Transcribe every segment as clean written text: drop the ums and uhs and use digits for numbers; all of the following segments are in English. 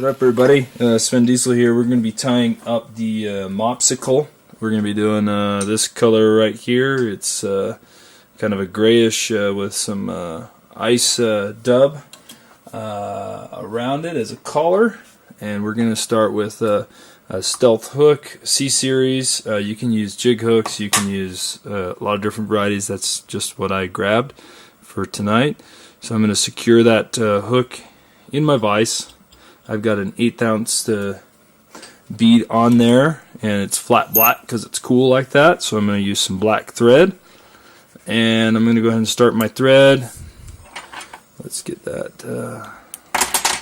What up, everybody? Sven Diesel here. We're going to be tying up the Mopsicle. We're going to be doing this color right here. It's kind of a grayish with some ice dub around it as a collar. And we're going to start with a stealth hook, C-series. You can use jig hooks. You can use a lot of different varieties. That's just what I grabbed for tonight. So I'm going to secure that hook in my vise. I've got an 1/8 ounce bead on there, and it's flat black because it's cool like that. So I'm going to use some black thread, and I'm going to go ahead and start my thread. Let's get that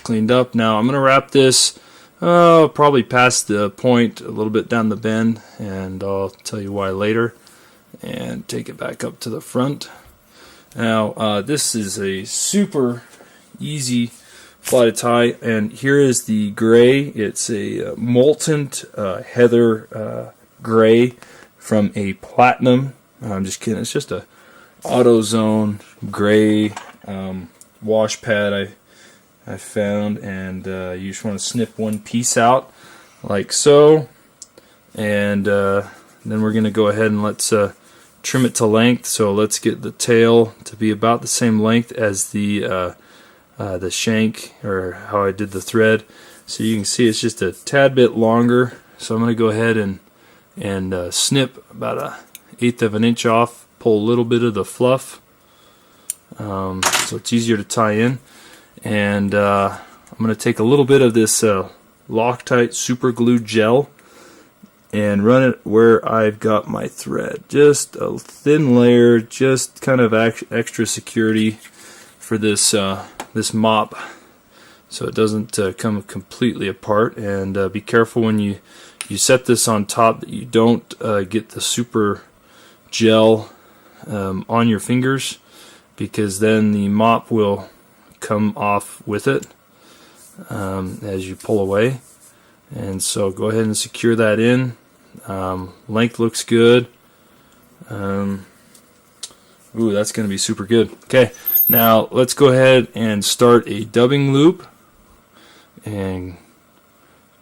cleaned up. Now I'm going to wrap this probably past the point, a little bit down the bend, and I'll tell you why later, and take it back up to the front. Now this is a super easy fly to tie, and here is the gray. It's a molten heather gray from a platinum. I'm just kidding, it's just a AutoZone gray wash pad I found, and you just want to snip one piece out like so, and then we're going to go ahead and let's trim it to length. So let's get the tail to be about the same length as the shank, or how I did the thread. So you can see it's just a tad bit longer. So I'm going to go ahead and snip about 1/8 of an inch off, pull a little bit of the fluff, so it's easier to tie in. And I'm going to take a little bit of this Loctite super glue gel and run it where I've got my thread. Just a thin layer, just kind of extra security for this this mop, so it doesn't come completely apart. And be careful when you set this on top that you don't get the super gel on your fingers, because then the mop will come off with it as you pull away. And so go ahead and secure that in. Length looks good. Ooh, that's going to be super good. Okay, now let's go ahead and start a dubbing loop and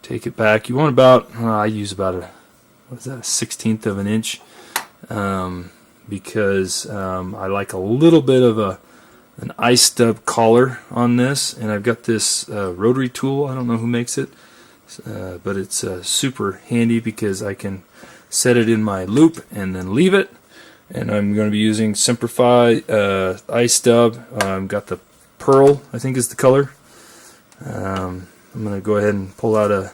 take it back. You want about, I use about a 1/16 of an inch, because I like a little bit of an ice dub collar on this, and I've got this rotary tool. I don't know who makes it, but it's super handy because I can set it in my loop and then leave it. And I'm going to be using semperfi ice dub. I've got the pearl, I think is the color. I'm going to go ahead and pull out a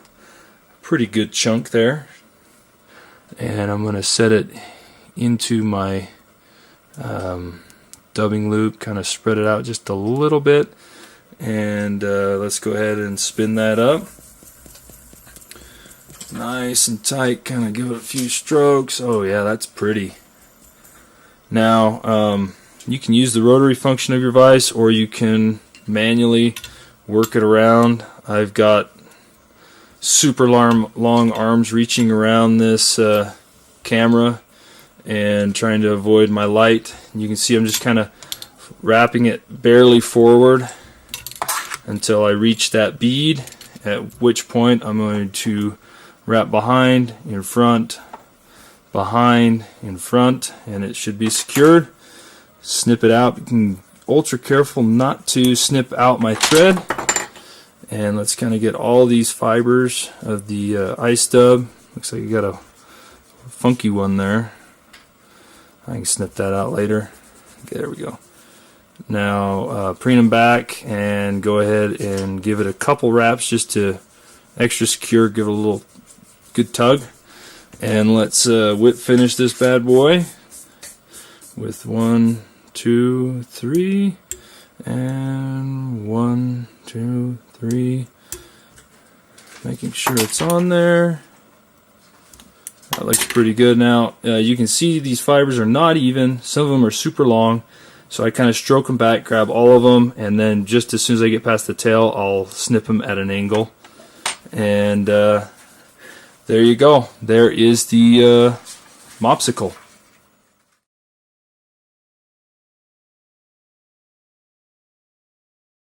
pretty good chunk there, and I'm going to set it into my dubbing loop, kind of spread it out just a little bit, and let's go ahead and spin that up nice and tight. Kind of give it a few strokes. Oh yeah, that's pretty. Now you can use the rotary function of your vise, or you can manually work it around. I've got super long arms reaching around this camera and trying to avoid my light. You can see I'm just kind of wrapping it barely forward until I reach that bead, at which point I'm going to wrap behind, in front, behind, in front, and it should be secured. Snip it out. You can ultra careful not to snip out my thread. And let's kind of get all these fibers of the ice dub. Looks like you got a funky one there. I can snip that out later. Okay, there we go. Now preen them back and go ahead and give it a couple wraps just to extra secure. Give it a little good tug. And let's whip finish this bad boy with 1, 2, 3, and 1, 2, 3. Making sure it's on there. That looks pretty good. Now you can see these fibers are not even. Some of them are super long, so I kind of stroke them back, grab all of them, and then just as soon as I get past the tail, I'll snip them at an angle. And there you go. There is the Mopsicle.